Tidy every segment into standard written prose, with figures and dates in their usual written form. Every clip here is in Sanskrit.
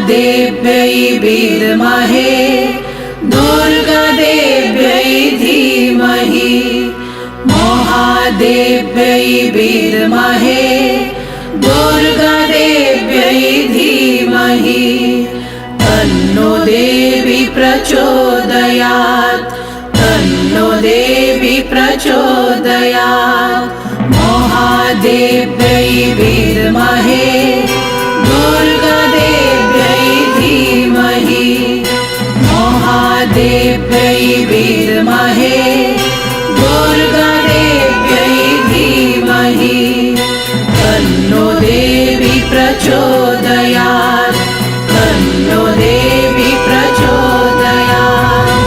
महादेव्यै विद्महे दुर्गादेव्यै धीमहि महादेव्यै विद्महे दुर्गादेव्यै धीमहि तन्नो देवी प्रचोदयात् तन्नो देवी प्रचोदयात् महादेव्यै विद्महे दुर्गादेव्यै धीमहि महादेव्यै विद्महे दुर्गादेव्यै धीमहि तन्नो देवी प्रचोदयात् तन्नो देवी प्रचोदयात्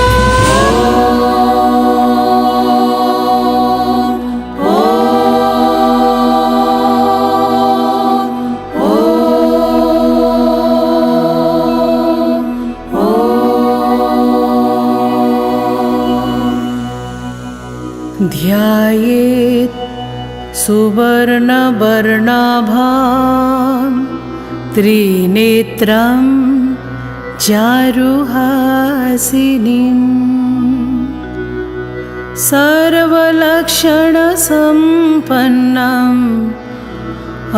ध्यायेत् सुवर्णवर्णाभां त्रिनेत्रं चारुहासिनीं सर्वलक्षणसम्पन्नम्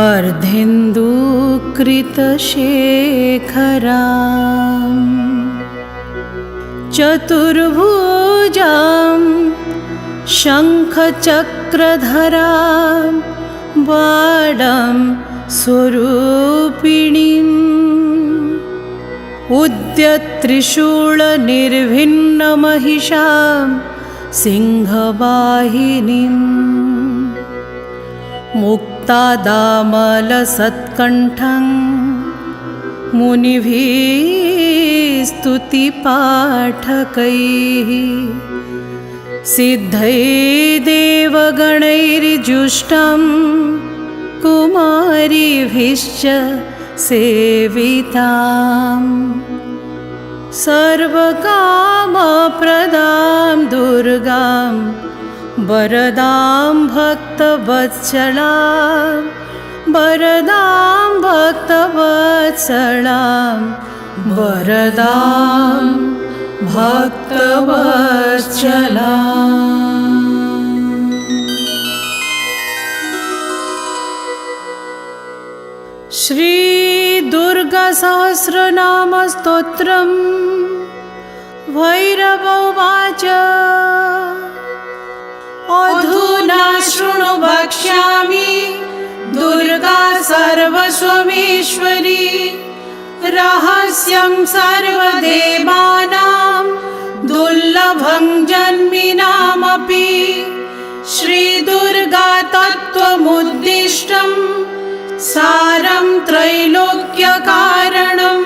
अर्धेन्दुकृतशेखरां चतुर्भुजां शङ्खचक्रधरां बाणं स्वरूपिणीम् उद्यत्त्रिशूलनिर्भिन्नमहिषां सिंहवाहिनीं मुक्तादामलसत्कण्ठं मुनिभिः स्तुतिपाठकैः सिद्धैर्देवगणैर्जुष्टं कुमारीभिश्च सेविताम् सर्वकामप्रदां दुर्गां वरदां भक्तवत्सलां वरदां भक्तवत्सलां वरदां भक्तवत्सलाम् श्री दुर्गा सहस्रनाम स्तोत्रम् भैरव उवाच अधुना शृणु वक्ष्यामि दुर्गा सर्वस्वमेश्वरी रहस्यं सर्वदेवानां दुर्लभं जन्मिनामपि श्रीदुर्गा तत्त्वमुद्दिष्टम् सारं त्रैलोक्यकारणं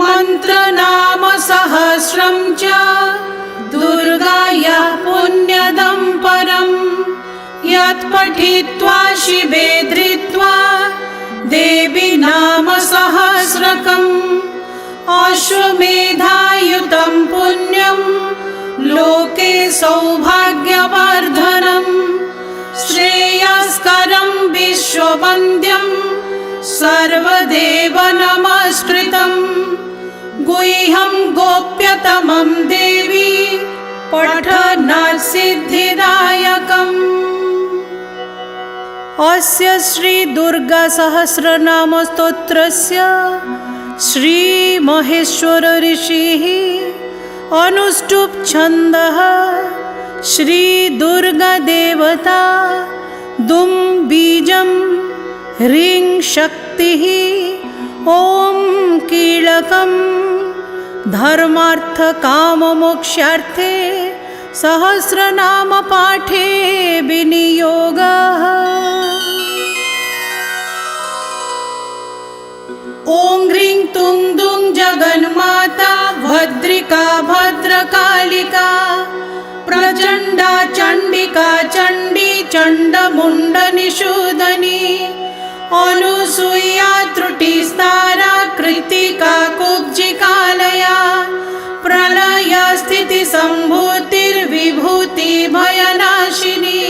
मन्त्रनाम सहस्रं च दुर्गायाः पुण्यदं परं यत् पठित्वा शिवे धृत्वा देवी नाम सहस्रकम् अश्वमेधायुतं पुण्यं लोके सौभाग्यवर्धनम् श्रेयस्करं विश्ववन्द्यं सर्वदेव नमस्कृतं गुह्यं गोप्यतमं देवी पठनात् सिद्धिदायकम् अस्य श्री दुर्गा सहस्रनाम स्तोत्रस्य श्री महेश्वर ऋषिः अनुष्टुप् छन्दः श्री दुर्गा देवता दुं बीजं ह्रीं शक्तिः ॐ कीलकं धर्मार्थ काममोक्षार्थे सहस्रनाम पाठे विनियोगः ॐ ह्रीं तुं दुं जगन्माता भद्रिका भद्रकालिका प्रचण्डा चण्डिका चण्डी चण्डमुण्डनिषूदनी अनुसूया त्रुटिस्तारा कृत्तिका कुब्जिकालया प्रलया स्थितिसम्भूतिर्विभूति भयनाशिनी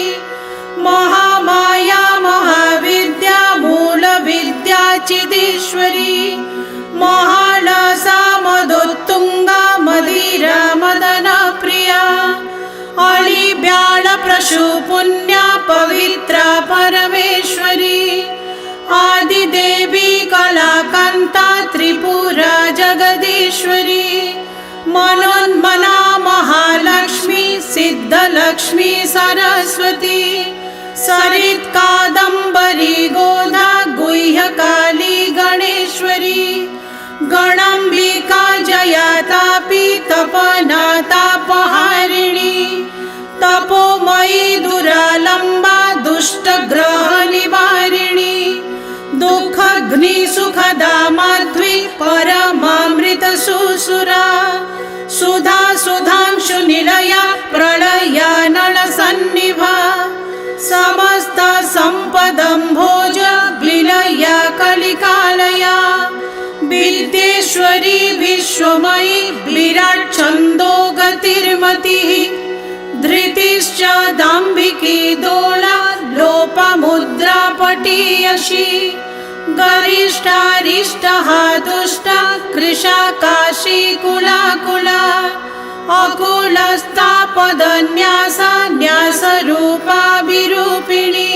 महामाया महाविद्या मूलविद्या चिदीश्वरी महा सर्वाशु पुण्या पवित्रा परमेश्वरी आदिदेवी कलाकांता त्रिपुरा जगदीश्वरी मनोन्मना महालक्ष्मी सिद्धलक्ष्मी सरस्वती सरित कादंबरी गोधा गुह्यकाली गणेश्वरी गणांबिका जयातापि तपना तापहारिणी तपोमयी दुरालंबा दुष्टग्रह निवारिणी दुःखग्नि सुखदा माध्वी परमामृत सुसुरा सुधा सुधांशु निलया प्रलया नल सन्निभा समस्त संपदं भोज विलया कलिकालया विद्येश्वरी विश्वमयी विराट छंदो गतिर्मतिः धृतिश्च दाम्भिकी दोला लोपमुद्रा पटीयसी गरिष्ठारिष्टहा दुष्टा कृशा काशी कुलाकुला अकुलस्तापदन्यासा न्यासरूपा विरूपिणी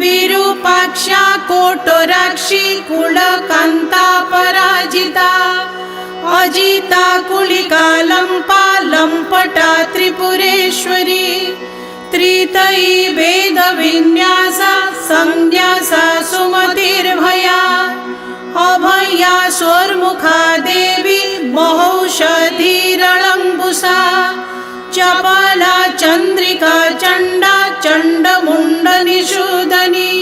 विरूपाक्षा कोटराक्षी कुलकान्ता पराजिता अजिता कुलिका लंपा लंपटा त्रिपुरेश्वरी त्रितयी वेदविन्यासा संन्यासा सुमतिर्भया अभया सोर्मुखा देवी महौषधीरलंबुसा चपला चंद्रिका चंडा चंडमुंड निषूदनी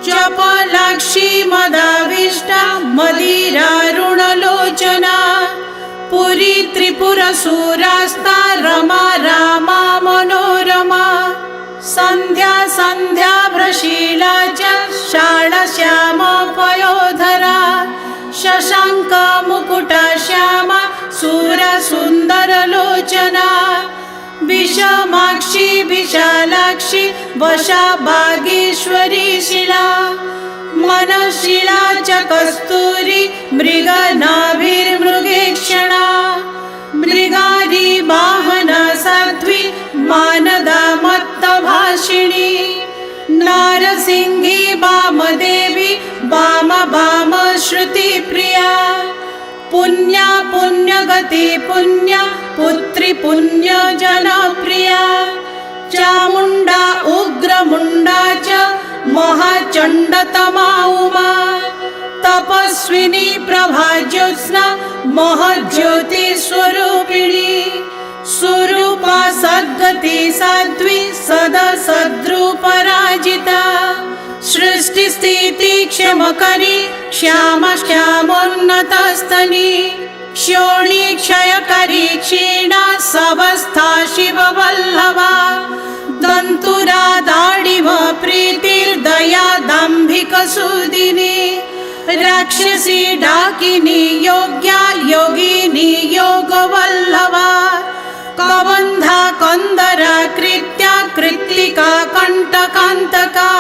चपलाक्षी मदाविष्टा मदिरारुणलोचना पुरी त्रिपुरसूरास्ता रमा रामा मनोरमा संध्या संध्या भ्रशीला च शाला श्यामा पयोधरा शशांक मुकुटा श्यामा सूरा सुंदर लोचना विषमाक्षी विशालाक्षी वशा बागेश्वरी शिला मनशिला च कस्तूरी मृगनाभिर्मृगेक्षणा मृगारी वाहना साध्वी मानदा मत्तभाषिणी नारसिंही वामदेवी वाम वाम श्रुति प्रिया पुण्या पुण्यगति पुण्या पुत्री पुण्य जनप्रिया चामुंडा उग्रमुंडा च महाचंडतमा उमा तपस्विनी प्रभा ज्योत्स्ना महज्योति स्वरूपिणी स्वरूपा सद्गति साध्वी सदा सद्रूपराजिता सृष्टि स्थिति क्षमकरी श्याम श्यामोन्नतस्तनी क्षोणी क्षयकरी क्षीणा सवस्था शिववल्लभा दन्तुरा दाढिव प्रीतिर्दया दाम्भिकसूदिनी राक्षसी डाकिनी योग्या योगिनी योगवल्लभा कबन्धा कंदरा कृत्या कृत्तिका कंटकान्तका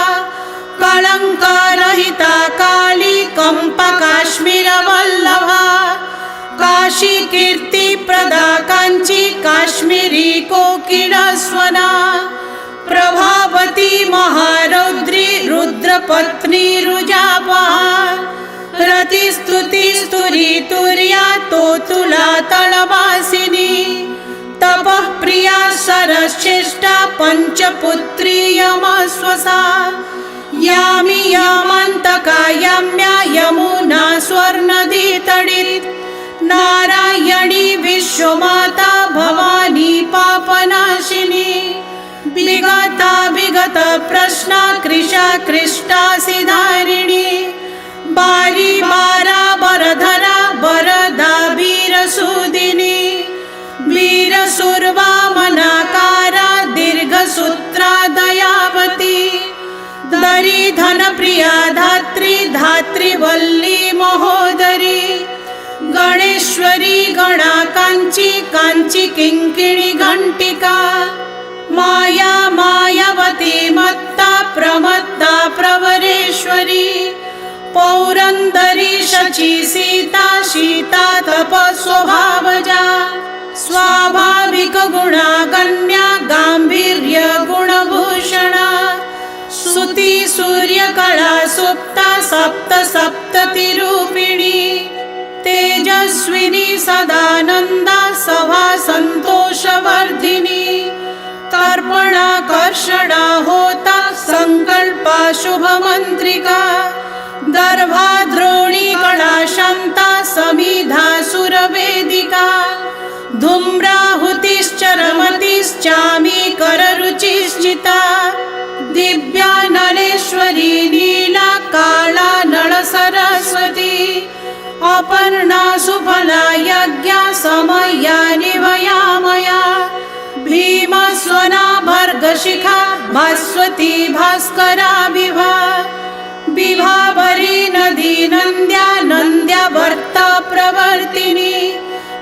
कलंकारहिता काली कंपकाश्मीरवल्लभा काशी कीर्ति प्रदा कांची काश्मीरी कोकिलस्वना प्रभावती महारौद्री रुद्रपत्नी रुजापहा रतिस्तुति स्तुरी तुर्या तोतुला तलवासिनी तपः प्रिया सरश्रेष्ठा पंचपुत्री यमस्वसा यामी यमन्तका यम्या यमुना स्वर्णदी तडित नारायणी विश्वमाता भवानी पापनाशिनी विगता विगत प्रश्ना कृशा कृष्टा सिधारिणी बारी बारा बरधरा बरदा वीरसूदिनी वीरसुर्वामनाकारा दीर्घसूत्रा दयावती दरी धन प्रिया धात्री धात्री वल्ली महोदरी गणेश्वरी गणा कांची कांची किंकिणी घंटिका माया मायावती मत्ता प्रमत्ता प्रवरेश्वरी पौरंदरी शची सीता शीता तप स्वभावजा स्वाभाविक गुणा गण्या गांभीर्य गुण कला सुप्ता सप्त सप्ततिरूपिणी तेजस्विनी सदानंदा सभा संतोषवर्धिनी तर्पणाकर्षणा होता संकल्पा शुभमंत्रिका दर्भाद्रोणी कला शांता समिधा सुरवेदिका धूम्राहुतिश्चरमतिश्चामी कररुचिश्चिता दिव्यानलेश्वरी नीला काला नळ सरस्वती अपर्णा सुफला यज्ञा समया निभयामया भीमस्वना भर्गशिखा भास्वती भास्करा विभा विभावरी नदी नंद्या नंद्या भर्ता प्रवर्तिनी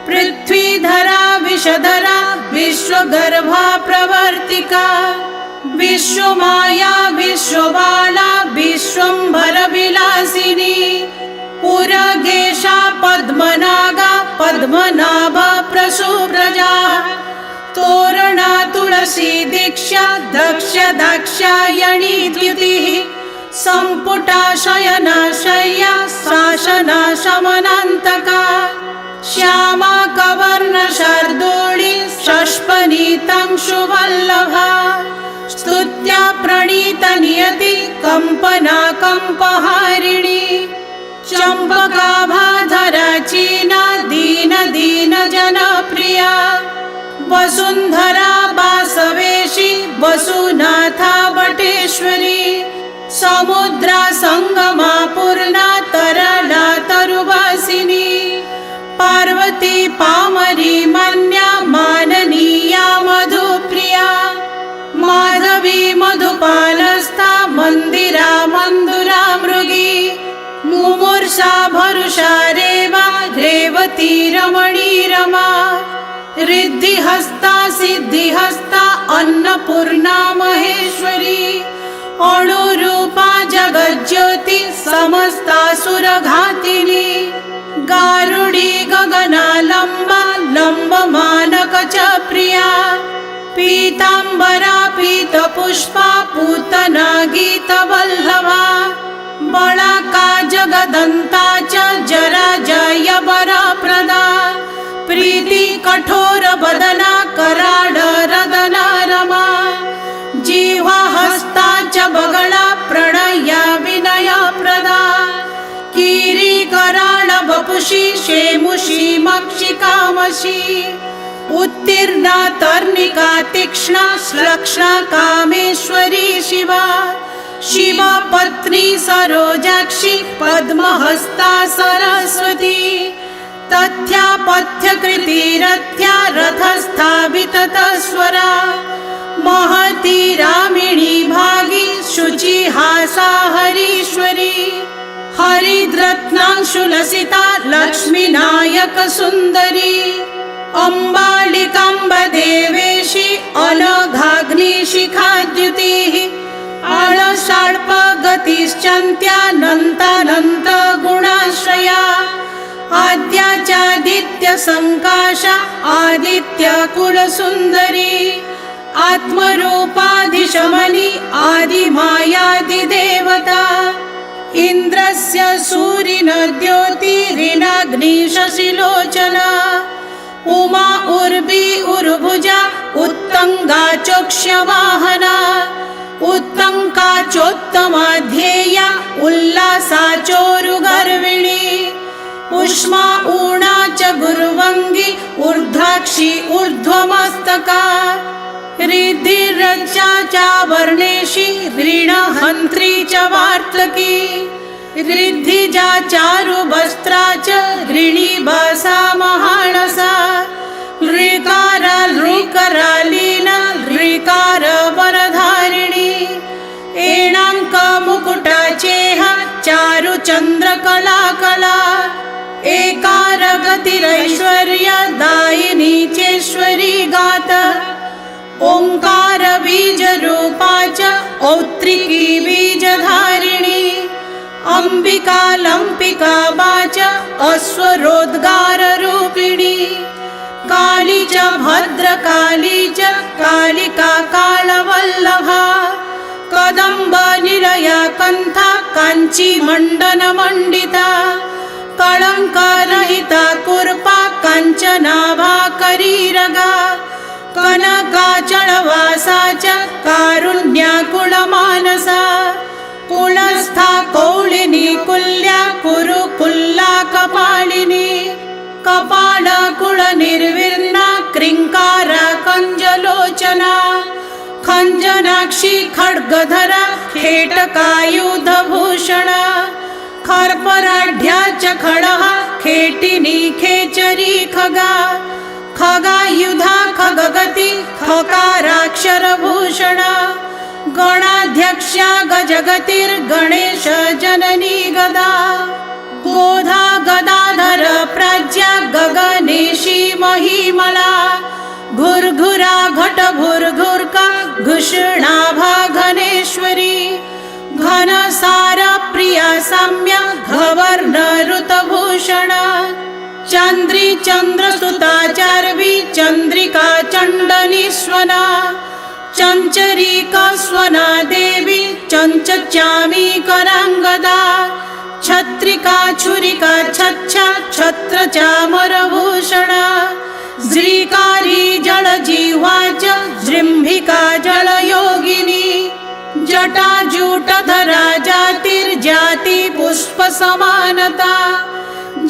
पृथ्वीधरा विषधरा विश्वगर्भा प्रवर्तिका विश्वमाया विश्वबाला विश्वंभर विलासिनी पुरगेशा पद्मनागा पद्मनाभा प्रसूप्रजा तोरणा तुलसी दीक्षा दक्ष दाक्षायणी द्युतिः संपुटा शयना शय्या शासना शमनान्तका श्यामा कवर्ण शार्दूली षष्पनीतांशुवल्लभा स्तुत्या प्रणीत नियति कंपना कंपहारिणी चंपकाभाधरा चीना दीन दीन जनप्रिया वसुंधरा वासवेशी वसुनाथा वटेश्वरी समुद्रा संगमा पूर्णा तरला तरुवासिनी पार्वती पामरी मन्या माननीया मधुप्रिया माधवी मधुपालस्था मंदिरा मंदुरा मृगी मुमूर्षा भरुषा रेवा रेवती रमणी रमा रिद्धिहस्ता सिद्धिहस्ता अन्नपूर्णा महेश्वरी अणुरूपा जगज्योति समस्ता सुरघातिनी गारुडी गगनालंबा लंबमानक च प्रिया पीतांबरा पीतपुष्पा पूतना गीतवल्लभा बळाका जगदन्ता च जरा जयवरप्रदा प्रीति कठोर बदना कराड रदना रमा जीवा हस्ता च बगळा प्रणया विनय प्रदा कीरी कराळ वपुषी शेमुषी मक्षिकामशी उत्तीर्णा तर्निका तीक्ष्णा श्लक्ष्णा कामेश्वरी शिवा शिवा पत्नी सरोजाक्षी पद्महस्ता सरस्वती तथ्या पथ्यकृती रथ्या रथस्था विततस्वरा महती रामिणी भागी शुचि हासा हरीश्वरी हरिद्रत्नांशुलसिता लक्ष्मीनायक सुंदरी अम्बालिकाम्ब देवेशी अनघाग्निशिखाद्युतिः आळशाल्पगतिश्चन्त्यानन्तानन्त गुणाश्रया आद्याचादित्य संकाशा आदित्य कुलसुंदरी आत्मरूपाधिशमनी आदिमायादिदेवता इंद्रस्य सूरिन द्योतिरिनाग्निशशिलोचना उमा उर्वी उर्भुजा उत्तंगा चोक्ष्यवाहना उत्तंका चोत्तमा ध्येया उल्लासा चोरुगर्विणी उष्मा ऊणा च गुरुवंगी ऊर्ध्वाक्षी ऊर्ध्वमस्तका रिद्धिरज्जा च वर्णेशी ऋणहंत्री च वार्तकी रिद्धिजा चारुवस्त्रा च ऋणीभासा महानसा ऋकारा ऋकरालीना ऋकार वरधारिणी एणांक मुकुटाचेह चारुचंद्रकलाकला एकारगतिरैश्वर्य दायिनी चेश्वरी गाता ओंकार बीज रूपा च औत्रिकी बीजधारिणी अंबिका लंपिका वाच अश्वरोद्गार रूपिणी काली च भद्रकाली च कालिका कालवल्लभा कदंब निलया कंथा कांची मंडन मंडिता कळंकरहिता कुर्पा कांचनाभा करीरगा कनकाचलवासाचा कारुण्याकुलमानसा कुलस्था कौलिनी कुल्या कुरुकुल्ला कपालिनी कपालकुल निर्विर्णा क्रिंकारा कंजलोचना खंजनाक्षी खड्गधरा खेटकायुधभूषणा खर्पराढ्या च खडः खेटिनी खेचरी खगा खगायुधा खगगती खकाराक्षरभूषणा गणाध्यक्षा गजगतिर्गणेश जननी गदा गोधा गदाधर प्राज्ञा गगनेशी महिमला घुरघुरा घट भुरघुरका घुषणाभा घनेश्वरी घनसार प्रिया साम्य घवर्ण ऋतभूषणा चंद्री चंद्रसुताचार्वी चंद्रिका चंडनीश्वना चंचरीका स्वना देवी चंचचामी करांगदा छत्रिका छुरिका छच्छा छत्र चामरभूषणा श्रीकारी जलजीवा च जृंभिका जलयोगिनी जटाजूटधरा जातिर्जाति पुष्प समानता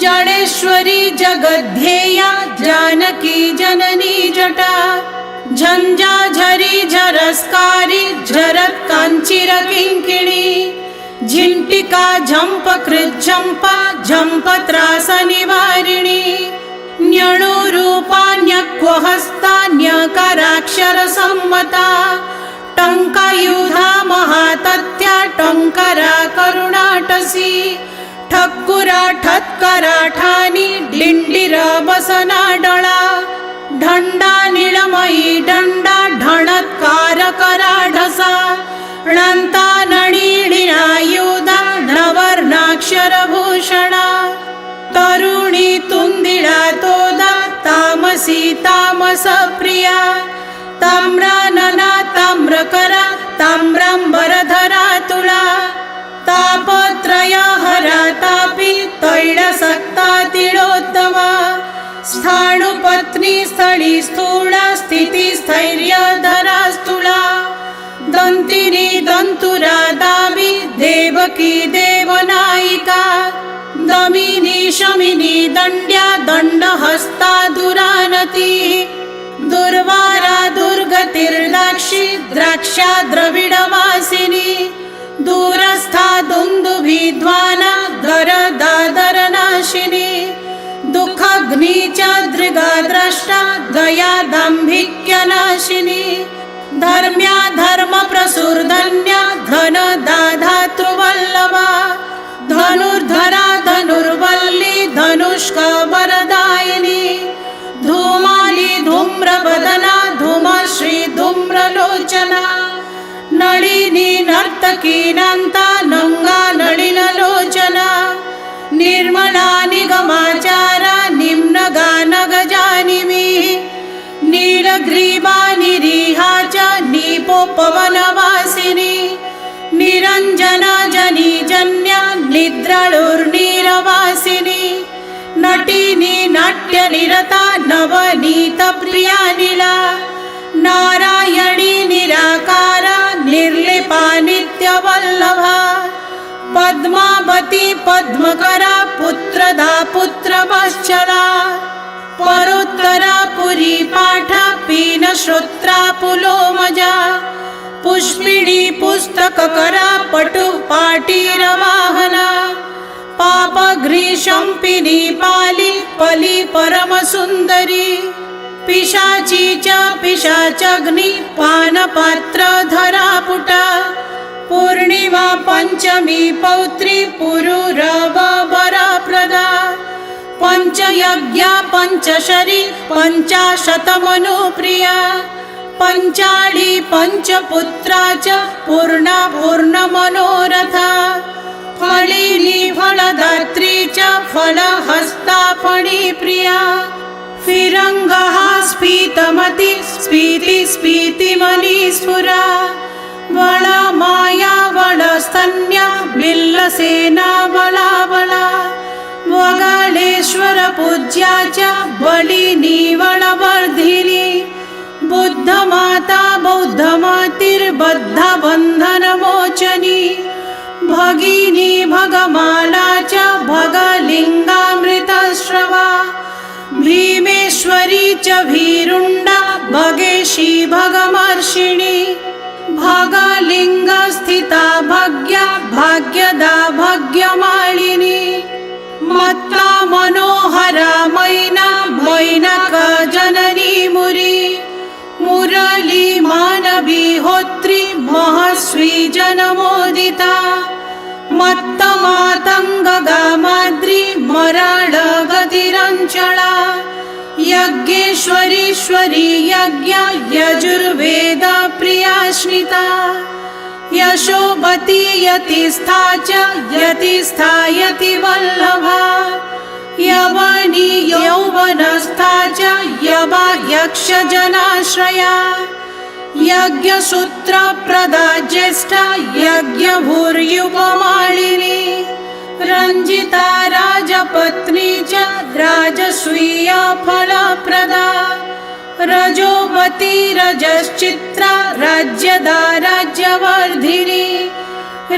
जडेश्वरी जगद्धेया जानकी जननी जटा झंझाझरी झरस्कारी झरत कांचिर किंकिणी झिंटिका झंप कृज्झंपा झंप त्रास निवारिणी न्यणुरूपा न्यक्वहस्ता न्यकाराक्षर सम्मता टंकायुधा महातत्या टंकरा करुणाटसी ठक्कुरा ठत्करा ठानी डिंडिर बसनाडळा ढंडा निळमयी दंडा ढणत्कार कराढसा णंता नणीणिनायुधा नवर्णाक्षरभूषणा तरुणी तुंदिळा तोदा तामसी तामसप्रिया ताम्रानना ताम्रकरा ताम्रांबरधरा तुळा तापत्रयहरा तापी तैलसक्ता तिळोत्तमा स्थाणुपत्नी स्थळी स्थूला स्थिती स्थैर्यधरा स्थूला दंतिनी दंतुरा दाबी देवकी देवनायिका दमिनी शमिनी दंड्या दंडहस्ता दुरानती दुर्वारा दुर्गतिर्दाक्षी द्राक्षा द्रविडवासिनी दूरस्था दुंदुभिध्वाना दरदादरनाशिनी दुःखग्नीचा दृगा द्रष्टा दया दांभिक्यनाशिनी धर्म्या धर्म प्रसुरधन्या धन दाधातृवल्लभा धनुर्धरा धनुर्वल्ली धनुष्क वरदायिनी धूमाली धूम्रवदना धूमश्री धूम्रलोचना नळिनी नर्तकीनान्ता नंगा नळिनलोचना निर्मला निगमाचारा निम्नगा नगजानिमी नीलग्रीवा निरीहा च नीपोपवनवासिनी निरंजना जनी जन्या निद्राळुर्नीरवासिनी नटिनी नाट्यनिरता नवनीत प्रिया नीला नारायणी निराकारा निर्लिपा नित्यवल्लभा पद्मावती पद्मकरा पुत्रदा पुत्रवत्सला परोत्तरा पुरी पाठा पीन श्रोत्रा पुलोमजा पुष्पिणी पुस्तककरा पटु पाटीरवाहना पापघ्रीशंपिनी पाली पली परमसुंदरी पिशाची च पिशाचग्नि पानपात्रधरा पुटा पूर्णिमा पंचमी पौत्री पुरुरवरा प्रदा पंचयज्ञा पंचशरी पंचाशतमनुप्रिया पंचाळी पंचपुत्रा च पूर्णा पूर्णमनोरथा फलिनी फलदात्री च फलहस्ता फणिप्रिया फिरंगहा स्फीतमती स्फीति स्फीतिमणि स्फुरा वळा माया वळस्तन्या बिल्लसेना बला बला वगाळेश्वर पूज्याच्या बलिनी वळवर्धिनी बुद्धमाता बौद्धमातिर्बद्ध बंधनमोचनी भगिनी भगमालाच्या भगलिंगामृतश्रवा भीमेश्वरी च भीरुंडा भगेशी भगमर्षिणी भगलिंगस्थिता भग्या भाग्यदा भग्यमालिनी मत्ता मनोहरा मैना मैनक जननी मुरी मुरली मानवी होत्री महस्वी जनमोदिता मत्त मातंग गामाद्री मराळ गतिरंचळा यज्ञेश्वरीश्वरी यज्ञ यजुर्वेद प्रियाश्रिता यशोबती यतिस्था च यतिस्था यतिवल्लभा यवनी यौवनस्था च यवा यक्षजनाश्रया यज्ञसूत्रप्रदा ज्येष्ठा यज्ञभूर्युपमालिनी रञ्जिता राजपत्नी च राजसूया फलप्रदा रजोवती रजश्चित्रा राज्यदा राज्यवर्धिनी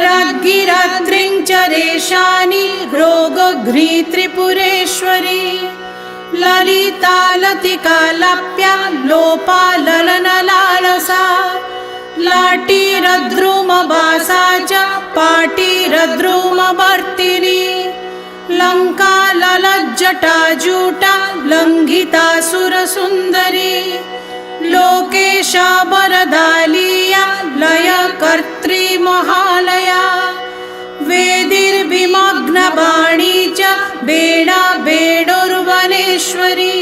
राज्ञी रात्रिं च रेशानि रोगघ्नी त्रिपुरेश्वरी ललिता लतिका लाप्या लोपा ललनलालसा लाटीरद्रुमवासा च पाटीरद्रुमवर्तिनी लंका ललज्जटाजूटा लंघिता सुरसुंदरी लोकेशा वरदालिया लयकर्त्री महालया वेदिर्विमग्नबाणी च बेडा बेडोर्वनेश्वरी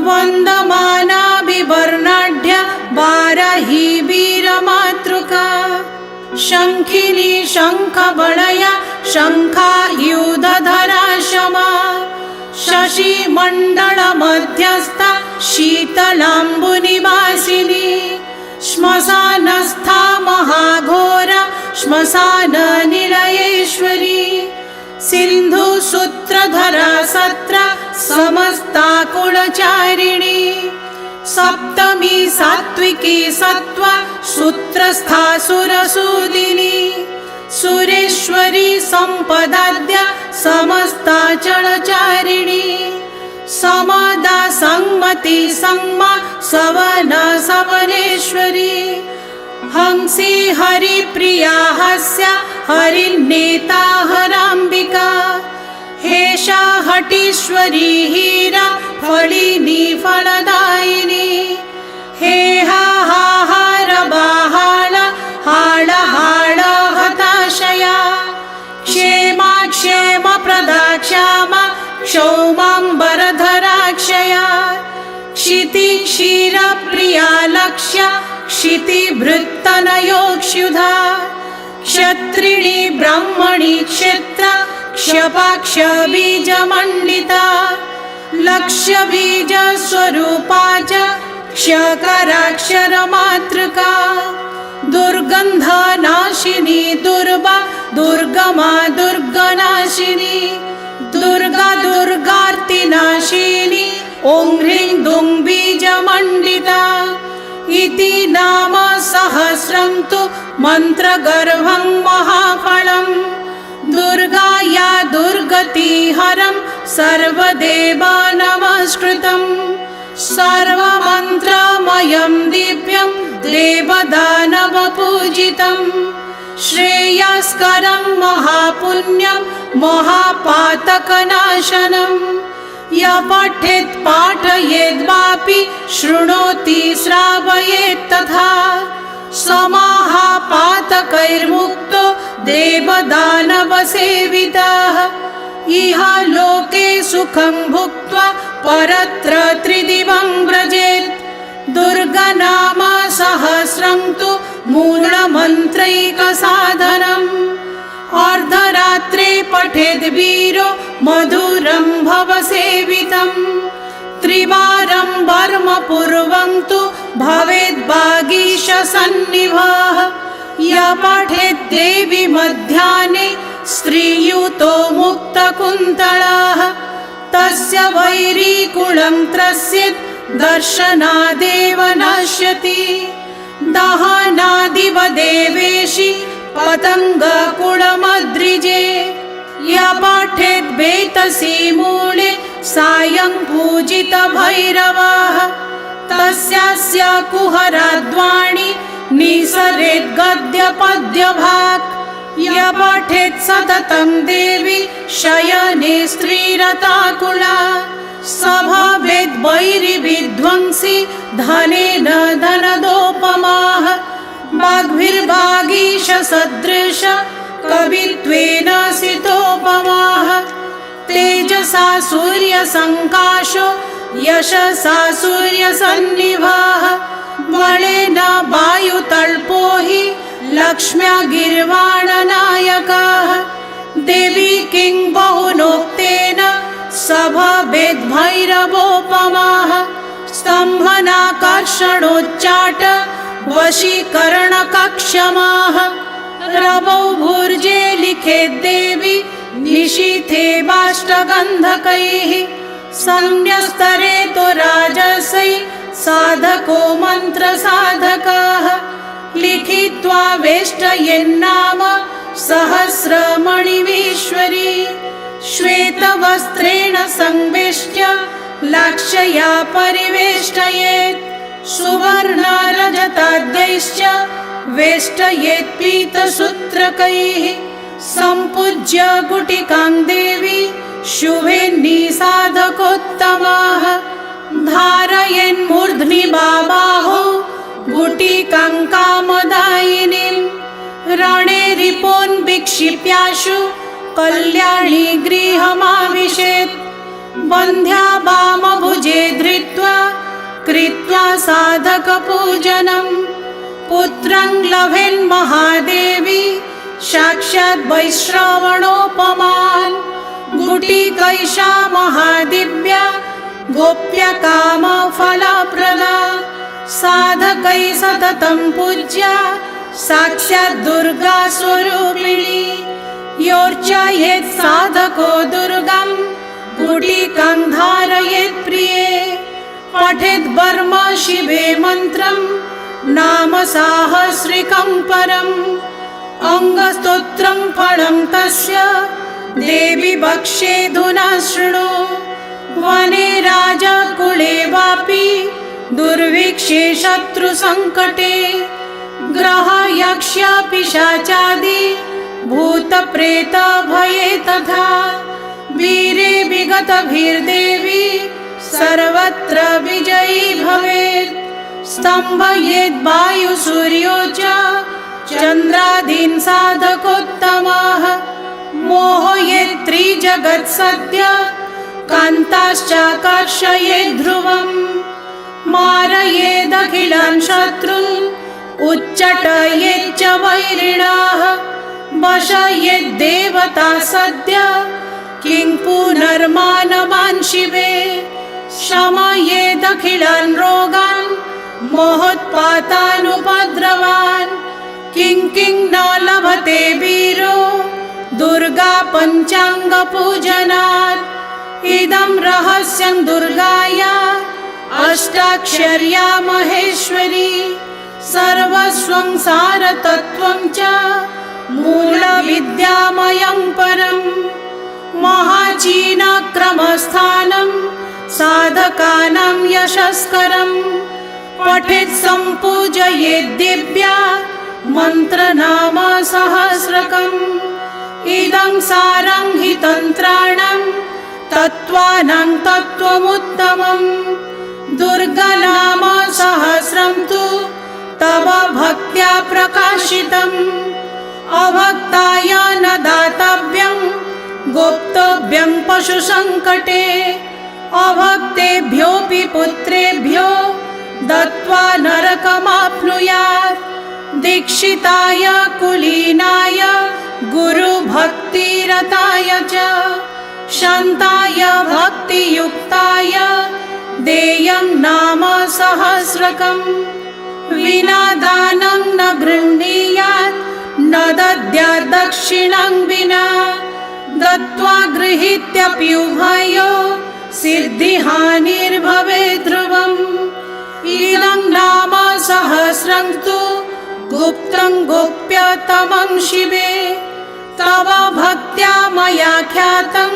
वन्दमाना विवर्णाढ्य बारही वीरमातृका शंखिनी शंखबळया शंखायुधधरा शमा शशिमण्डल मध्यस्था शीतलाम्बुनिवासिनी श्मशानस्था महाघोरा श्मशाननिलयेश्वरी सिन्धुसूत्रधरा सत्रा समस्ताकुलचारिणी सप्तमी सात्विकी सत्त्वा सूत्रस्था सुरसूदिनी सुरेश्वरी संपदाद्या समस्ताचलचारिणी समदा संमति संमा सवना सवनेश्वरी हंसी हरिप्रिया हस्या हरिनेता हराम्बिका हेषा हटीश्वरी हीरा फलिनी फलदायिनी हेहा हाहार बाहाळ हाळ हाळ हताशया क्षेमा क्षेमप्रदा क्षमा क्षौमाम्बरधराक्षया क्षिति क्षीरप्रिया लक्ष्य क्षितिभृत्तनयोक्षुधा क्षत्रिणी ब्राह्मणी क्षेत्र क्षपाक्ष बीजमण्डिता लक्ष्यबीजस्वरूपा च क्षकराक्षरमातृका दुर्गन्धनाशिनी दुर्वा दुर्गमा दुर्गनाशिनी दुर्गा दुर्गार्तिनाशिनी ॐ ह्रीं दुं बीजमण्डिता इति नाम सहस्रं तु मन्त्रगर्भं महाफलं दुर्गा या दुर्गतिहरं सर्वदेवा नमस्कृतं सर्वमन्त्रमयं दिव्यं देवदानवपूजितं श्रेयस्करं महापुण्यं महापातकनाशनं य पठेत् पाठयेद्वापि शृणोति श्रावयेत् तथा समाहापातकैर्मुक्तो देवदानवसेवितः इह लोके सुखं भुक्त्वा परत्र त्रिदिवं व्रजेत् दुर्गनाम सहस्रं तु मूलमन्त्रैकसाधनम् अर्धरात्रे पठेद् वीरो मधुरं भवसेवितं त्रिवारं वर्म पूर्वं तु भवेद् वागीशसन्निभः या पठेत् देवी मध्याह्ने स्त्रीयुतो मुक्तकुन्तलाः तस्य वैरीकुलं त्रस्येत् दर्शनादेव नश्यति। दहनादिव देवेशि पतङ्गकुलमद्रिजे या पठेत् वेतसी मूले सायं पूजितभैरवः तस्यास्य कुहराद्वाणि निसरेत् गद्यपद्यभाक् या पठेत् सततं देवी शयने स्त्रीरताकुला स भवेद् वैरिविध्वंसी धनेन धनदोपमाः वाग्भिर्वागीश सदृश कवित्वेन सितोपमाः तेजसा सूर्यसङ्काशो यशसा सूर्यसन्निभाः बलेन वायुतल्पो हि लक्ष्म्या गिर्वाणनायकाः देवी किं बहुनोक्तेन स भवेद् भैरवोपमाः स्तम्भनाकर्षणोच्चाट वशीकरणकक्षमाः रवौ भुर्जे लिखेद् देवी निशीथे बाष्टगन्धकैः संन्यस्तरे तु राजसै साधको मन्त्रसाधकाः लिखित्वा वेष्टयेन्नाम सहस्रमणिवीश्वरी श्वेतवस्त्रेण संवेष्ट्य लाक्षया परिवेष्टयेत् सुवर्णरजताद्यैश्च वेष्टयेत् पीतसूत्रकैः सम्पूज्य गुटिकां देवी शुभेन्निसाधकोत्तमाः धारयेन्मूर्ध्नि बाबाहो गुटिकां कामदायिनीं रणे रिपोन् विक्षिप्याशु कल्याणी गृहमाविशेत् बन्ध्या वामभुजे धृत्वा कृत्वा साधकपूजनं पुत्रं लभेन्महादेवी साक्षात् वैश्रवणोपमान् गुटिकैषा महादिव्या गोप्यकामफलप्रदा साधकै सततं पूज्या साक्षात् दुर्गा स्वरूपिणी योर्चयेत् साधको दुर्गां गुटिकां धारयेत् प्रिये पठेद् वर्म शिवे मन्त्रं नाम साहस्रिकं परम् अङ्गस्तोत्रं फलं तस्य देवी भक्षेधुना शृणु वने राजकुले वापि दुर्भिक्षे शत्रुसङ्कटे ग्रह यक्ष पिशाचादि भूतप्रेत भये तथा वीरे विगतभिर्देवी सर्वत्र विजयी भवेत् स्तम्भयेद् वायुसूर्यो च चन्द्रादीन् साधकोत्तमाः मोहयेत् त्रिजगत्सद्य कान्ताश्चाकर्षयेत् ध्रुवम् मारयेदखिलान् शत्रून् उच्चटयेच्च वैरिणाः वशयेद्देवता सद्य किं पुनर्मानवान् शिवे शमयेदखिलान् रोगान् मोहोत्पातानुपद्रवान् किं न लभते वीरो दुर्गा पञ्चाङ्गपूजनात् इदं रहस्यं दुर्गाया अष्टाक्षर्या महेश्वरी सर्वस्वं सारतत्त्वं च मूलविद्यामयं परम् महाचीनक्रमस्थानं साधकानां यशस्करं पठेत् सम्पूजयेत् दिव्या मन्त्रनाम सहस्रकम् इदं सारं हि तन्त्राणां तत्त्वानां तत्त्वमुत्तमम् दुर्गानाम सहस्रं तु तव भक्त्या प्रकाशितम् अभक्ताय न दातव्यं गुप्तव्यं पशुसङ्कटे अभक्तेभ्योऽपि पुत्रेभ्यो दत्त्वा नरकमाप्नुयात् दीक्षिताय कुलीनाय गुरुभक्तिरताय च शान्ताय भक्तियुक्ताय देयं नाम सहस्रकम् विना दानं न गृह्णीयात् न दद्यात् दक्षिणं विना दत्त्वा गृहीत्यपि उभयो सिद्धिहानिर्भवेत् ध्रुवम् इदं नाम सहस्रं तु गुप्तं गोप्यतमं शिवे तव भक्त्या मया ख्यातं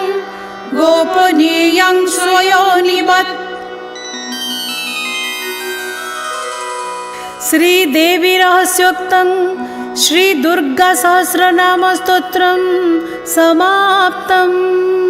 गोपनीयं स्वयोनिवत्। श्रीदेवी रहस्योक्तं श्री दुर्गा सहस्रनाम स्तोत्रं समाप्तम्।